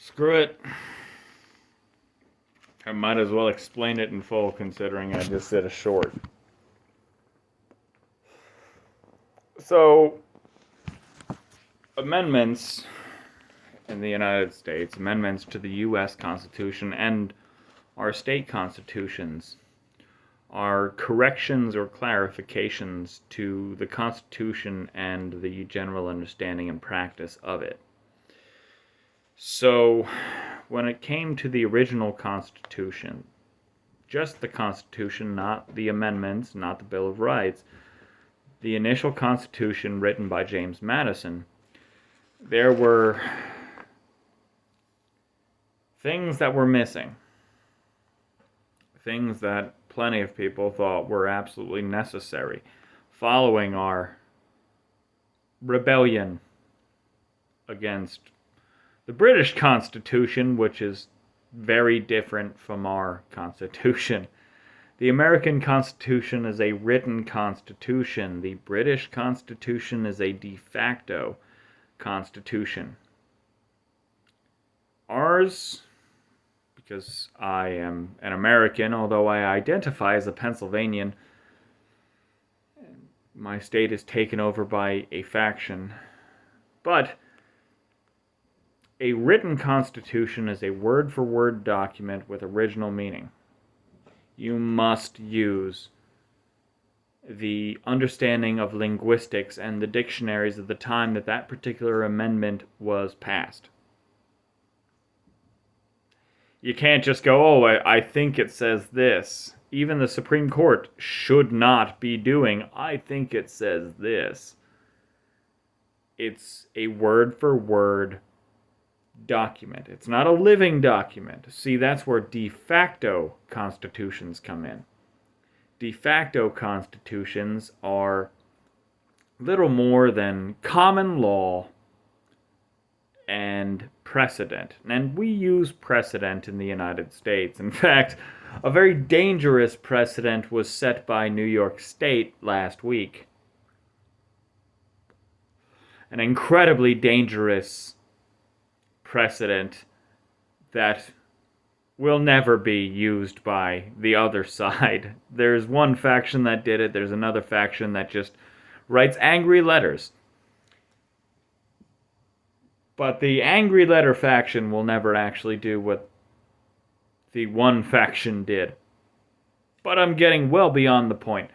Screw it. I might as well explain it in full considering I just did a short. So, amendments in the United States, amendments to the U.S. Constitution and our state constitutions, are corrections or clarifications to the Constitution and the general understanding and practice of it. So, when it came to the original Constitution, just the Constitution, not the amendments, not the Bill of Rights, the initial Constitution written by James Madison, there were things that were missing. Things that plenty of people thought were absolutely necessary following our rebellion against the British Constitution, which is very different from our Constitution. The American Constitution is a written constitution. The British Constitution is a de facto constitution. Ours, because I am an American, although I identify as a Pennsylvanian, my state is taken over by a faction. But a written constitution is a word-for-word document with original meaning. You must use the understanding of linguistics and the dictionaries of the time that that particular amendment was passed. You can't just go, oh, I think it says this. Even the Supreme Court should not be doing, I think it says this. It's a word-for-word document. It's not a living document. See, that's where de facto constitutions come in. De facto constitutions are little more than common law and precedent. And we use precedent in the United States. In fact, a very dangerous precedent was set by New York State last week. An incredibly dangerous precedent that will never be used by the other side. There's one faction that did it, there's another faction that just writes angry letters. But the angry letter faction will never actually do what the one faction did. But I'm getting well beyond the point.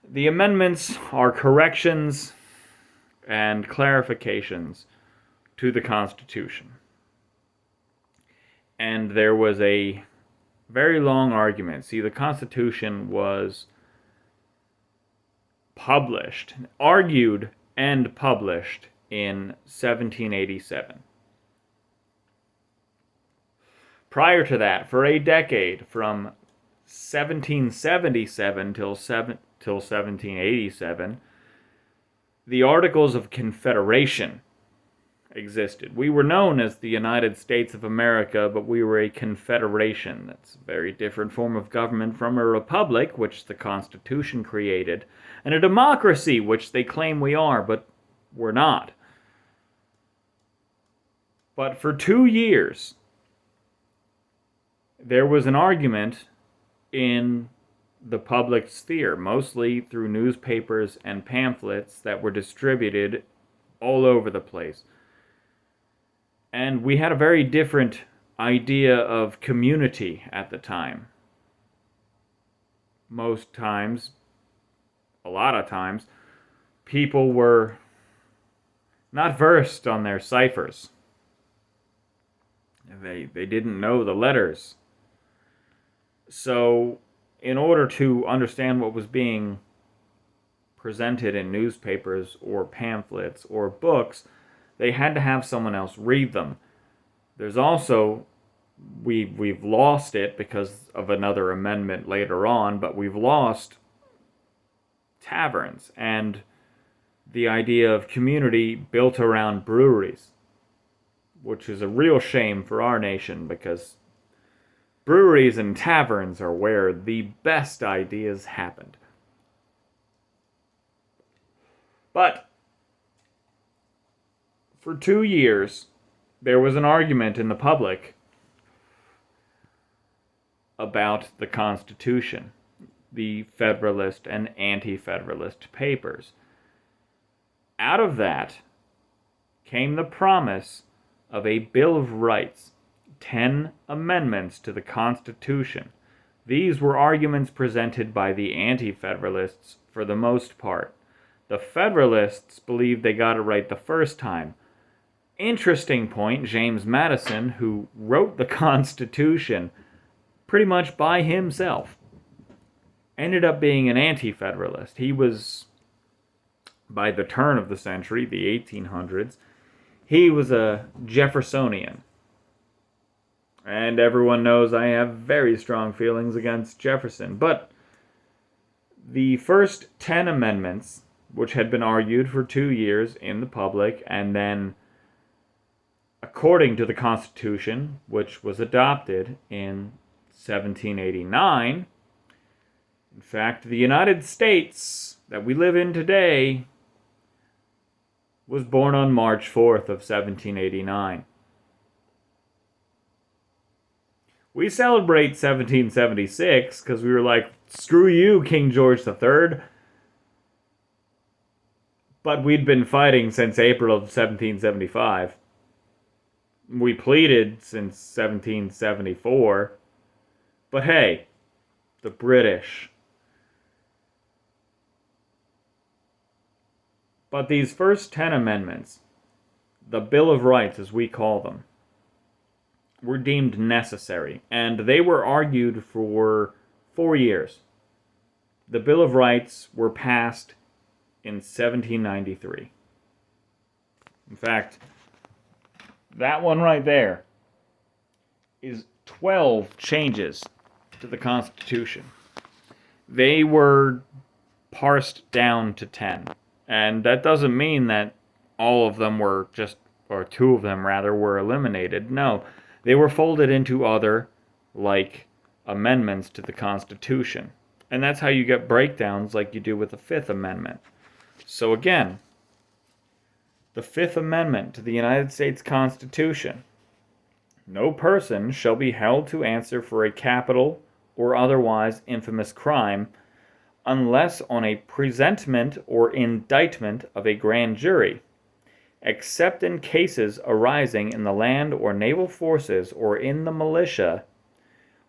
The amendments are corrections and clarifications to the Constitution. And there was a very long argument. See, the Constitution was published, argued and published in 1787. Prior to that, for a decade, from 1777 till 1787, the Articles of Confederation existed. We were known as the United States of America, but we were a confederation. That's a very different form of government from a republic, which the Constitution created, and a democracy, which they claim we are, but we're not. But for 2 years, there was an argument in the public sphere, mostly through newspapers and pamphlets that were distributed all over the place. And we had a very different idea of community at the time. Most times, a lot of times, people were not versed on their ciphers. They didn't know the letters. So, in order to understand what was being presented in newspapers or pamphlets or books, they had to have someone else read them. There's also, we've lost it because of another amendment later on, but we've lost taverns and the idea of community built around breweries, which is a real shame for our nation because breweries and taverns are where the best ideas happened. But for 2 years, there was an argument in the public about the Constitution, the Federalist and Anti-Federalist papers. Out of that came the promise of a Bill of Rights, 10 amendments to the Constitution. These were arguments presented by the Anti-Federalists for the most part. The Federalists believed they got it right the first time. Interesting point, James Madison, who wrote the Constitution pretty much by himself, ended up being an Anti-Federalist. He was, by the turn of the century, the 1800s, he was a Jeffersonian. And everyone knows I have very strong feelings against Jefferson. But the first 10 amendments, which had been argued for 2 years in the public, and then, according to the Constitution, which was adopted in 1789, in fact, the United States that we live in today was born on March 4th of 1789. We celebrate 1776 because we were like, screw you, King George III. But we'd been fighting since April of 1775. We pleaded since 1774. But hey, the British. But these first 10 amendments, the Bill of Rights as we call them, were deemed necessary, and they were argued for 4 years. The Bill of Rights were passed in 1793. In fact, that one right there is 12 changes to the Constitution. They were parsed down to 10, and that doesn't mean that all of them were just, or 2 of them rather, were eliminated. No. They were folded into other, like, amendments to the Constitution. And that's how you get breakdowns like you do with the Fifth Amendment. So again, the Fifth Amendment to the United States Constitution. No person shall be held to answer for a capital or otherwise infamous crime unless on a presentment or indictment of a grand jury, except in cases arising in the land or naval forces or in the militia,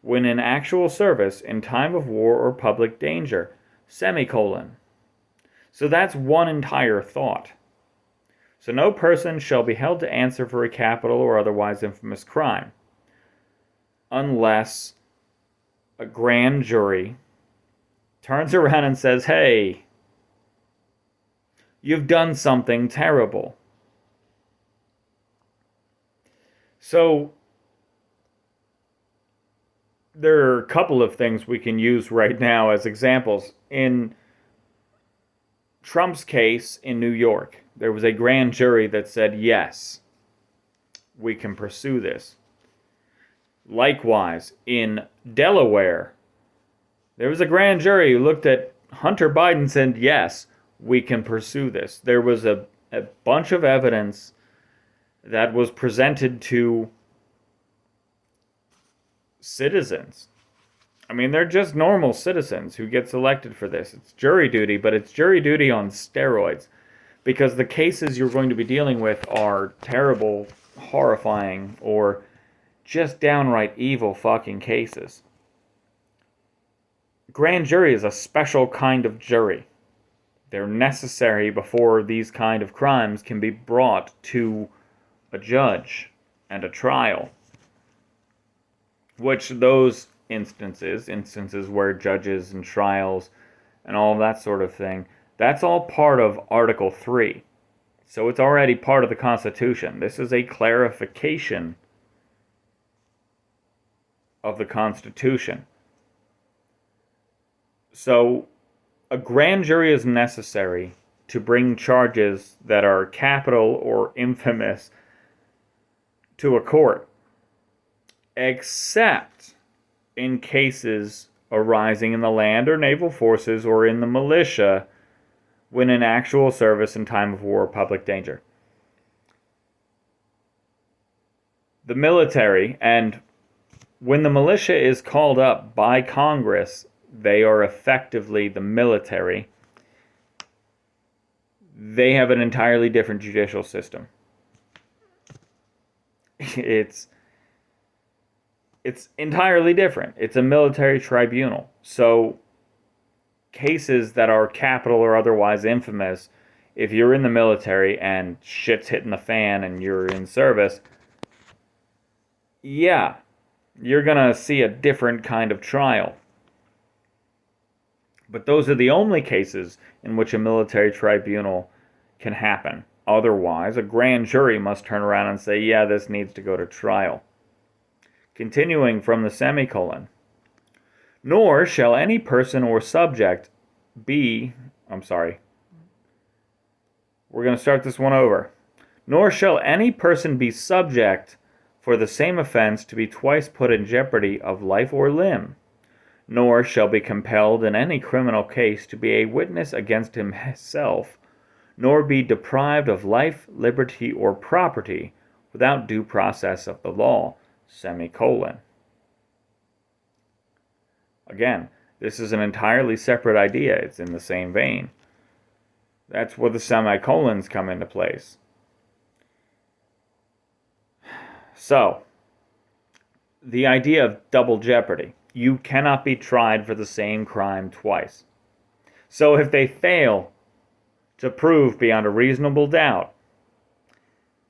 when in actual service in time of war or public danger, semicolon. So that's one entire thought. So no person shall be held to answer for a capital or otherwise infamous crime, unless a grand jury turns around and says, hey, you've done something terrible. So, there are a couple of things we can use right now as examples. In Trump's case in New York, there was a grand jury that said, yes, we can pursue this. Likewise, in Delaware, there was a grand jury who looked at Hunter Biden and said, yes, we can pursue this. There was a bunch of evidence that was presented to citizens. I mean, they're just normal citizens who get selected for this. It's jury duty, but it's jury duty on steroids. Because the cases you're going to be dealing with are terrible, horrifying, or just downright evil fucking cases. Grand jury is a special kind of jury. They're necessary before these kind of crimes can be brought to a judge and a trial, which those instances where judges and trials and all that sort of thing, that's all part of Article 3. So it's already part of the Constitution. This is a clarification of the Constitution. So a grand jury is necessary to bring charges that are capital or infamous to a court, except in cases arising in the land or naval forces or in the militia when in actual service in time of war or public danger. The military, and when the militia is called up by Congress, they are effectively the military. They have an entirely different judicial system. It's entirely different. It's a military tribunal. So cases that are capital or otherwise infamous, if you're in the military and shit's hitting the fan and you're in service, yeah, you're going to see a different kind of trial. But those are the only cases in which a military tribunal can happen. Otherwise, a grand jury must turn around and say, yeah, this needs to go to trial. Continuing from the semicolon. Nor shall any person or subject be... We're going to start this one over. Nor shall any person be subject for the same offense to be twice put in jeopardy of life or limb, nor shall be compelled in any criminal case to be a witness against himself, nor be deprived of life, liberty, or property without due process of the law, semicolon. Again, this is an entirely separate idea. It's in the same vein. That's where the semicolons come into place. So, the idea of double jeopardy. You cannot be tried for the same crime twice. So if they fail to prove beyond a reasonable doubt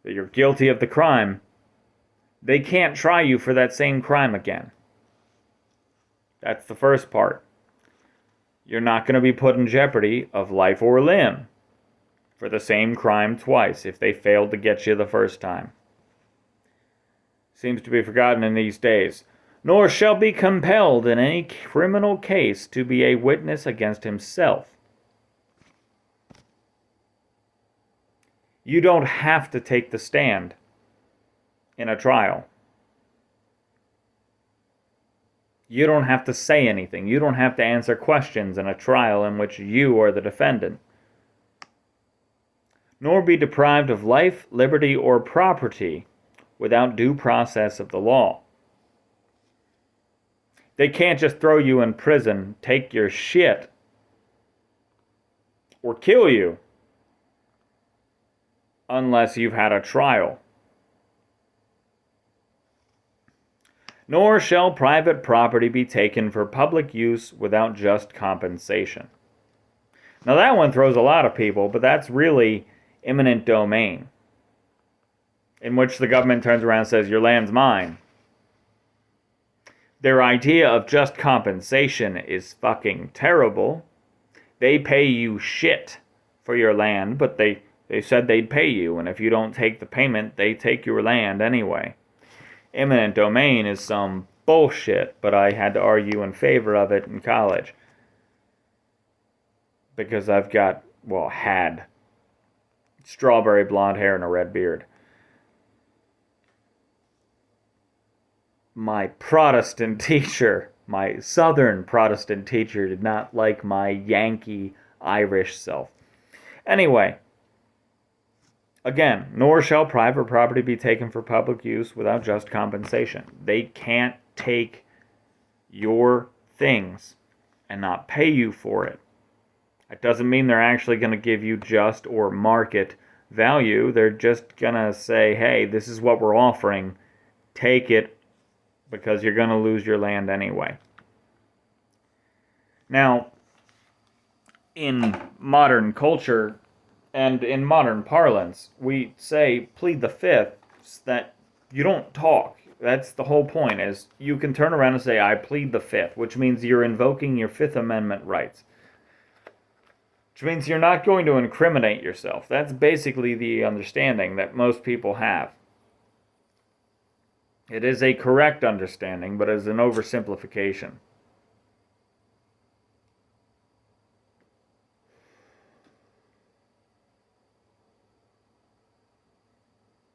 that you're guilty of the crime, they can't try you for that same crime again. That's the first part. You're not going to be put in jeopardy of life or limb for the same crime twice if they failed to get you the first time. Seems to be forgotten in these days. Nor shall be compelled in any criminal case to be a witness against himself. You don't have to take the stand in a trial. You don't have to say anything. You don't have to answer questions in a trial in which you are the defendant. Nor be deprived of life, liberty, or property without due process of the law. They can't just throw you in prison, take your shit, or kill you unless you've had a trial. Nor shall private property be taken for public use without just compensation. Now that one throws a lot of people, but that's really eminent domain, in which the government turns around and says, your land's mine. Their idea of just compensation is fucking terrible. They pay you shit for your land, but they said they'd pay you, and if you don't take the payment, they take your land anyway. Eminent domain is some bullshit, but I had to argue in favor of it in college. Because I've got, had strawberry blonde hair and a red beard. My Protestant teacher, my Southern Protestant teacher, did not like my Yankee Irish self. Anyway, again, nor shall private property be taken for public use without just compensation. They can't take your things and not pay you for it. It doesn't mean they're actually going to give you just or market value. They're just going to say, hey, this is what we're offering. Take it, because you're going to lose your land anyway. Now, in modern culture and in modern parlance, we say plead the fifth, that you don't talk. That's the whole point, is you can turn around and say, I plead the fifth, which means you're invoking your Fifth Amendment rights. Which means you're not going to incriminate yourself. That's basically the understanding that most people have. It is a correct understanding, but it is an oversimplification.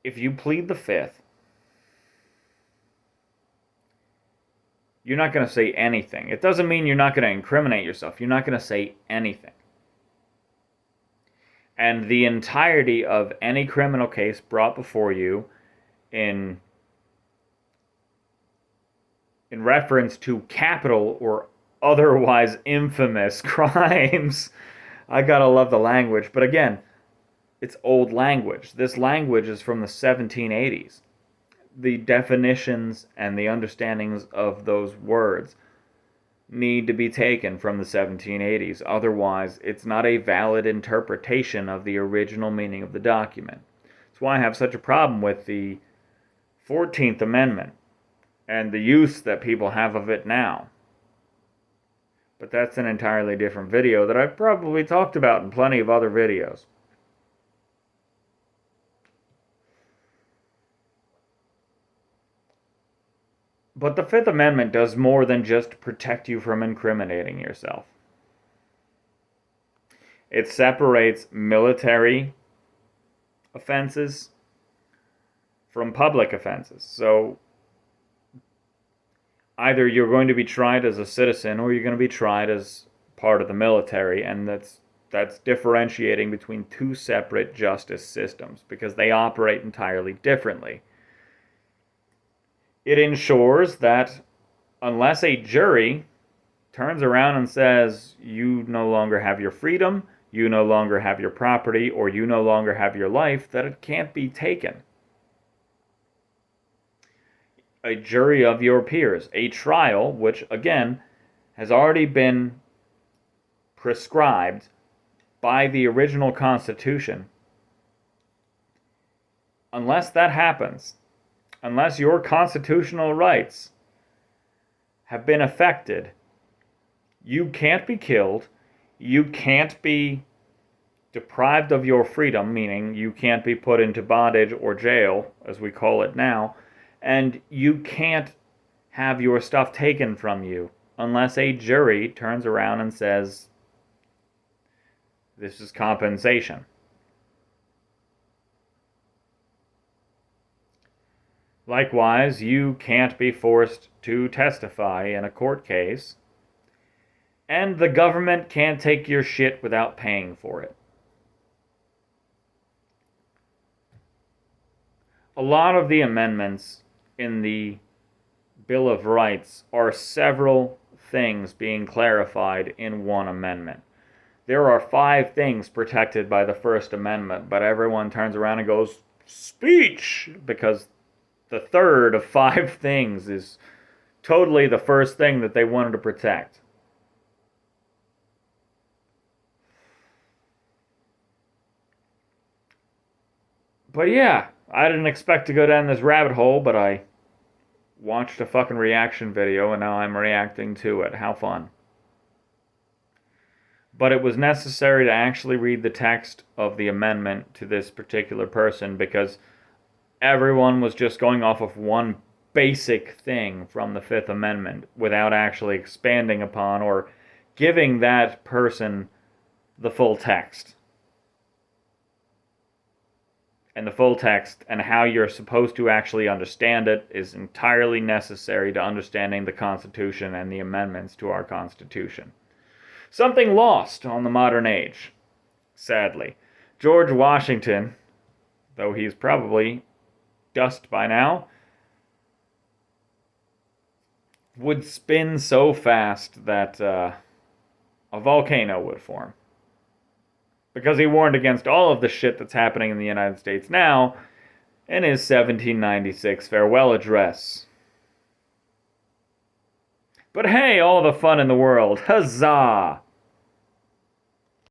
If you plead the fifth, you're not going to say anything. It doesn't mean you're not going to incriminate yourself. You're not going to say anything. And the entirety of any criminal case brought before you in in reference to capital or otherwise infamous crimes. I gotta love the language, but again, it's old language. This language is from the 1780s. The definitions and the understandings of those words need to be taken from the 1780s. Otherwise, it's not a valid interpretation of the original meaning of the document. That's why I have such a problem with the 14th Amendment and the use that people have of it now. But that's an entirely different video that I've probably talked about in plenty of other videos. But the Fifth Amendment does more than just protect you from incriminating yourself. It separates military offenses from public offenses. So either you're going to be tried as a citizen or you're going to be tried as part of the military, and that's differentiating between two separate justice systems because they operate entirely differently. It ensures that unless a jury turns around and says you no longer have your freedom, you no longer have your property, or you no longer have your life, that it can't be taken. A jury of your peers, a trial, which again has already been prescribed by the original Constitution. Unless that happens, unless your constitutional rights have been affected, you can't be killed, you can't be deprived of your freedom, meaning you can't be put into bondage or jail, as we call it now, and you can't have your stuff taken from you unless a jury turns around and says, this is compensation. Likewise, you can't be forced to testify in a court case, and the government can't take your shit without paying for it. A lot of the amendments in the Bill of Rights are several things being clarified in one amendment. There are 5 things protected by the First Amendment, but everyone turns around and goes, speech, because the third of 5 things is totally the first thing that they wanted to protect. But yeah, I didn't expect to go down this rabbit hole, but I watched a fucking reaction video and now I'm reacting to it. How fun. But it was necessary to actually read the text of the amendment to this particular person because everyone was just going off of one basic thing from the Fifth Amendment without actually expanding upon or giving that person the full text. And the full text and how you're supposed to actually understand it is entirely necessary to understanding the Constitution and the amendments to our Constitution. Something lost on the modern age, sadly. George Washington, though he's probably dust by now, would spin so fast that a volcano would form. Because he warned against all of the shit that's happening in the United States now in his 1796 farewell address. But hey, all the fun in the world. Huzzah!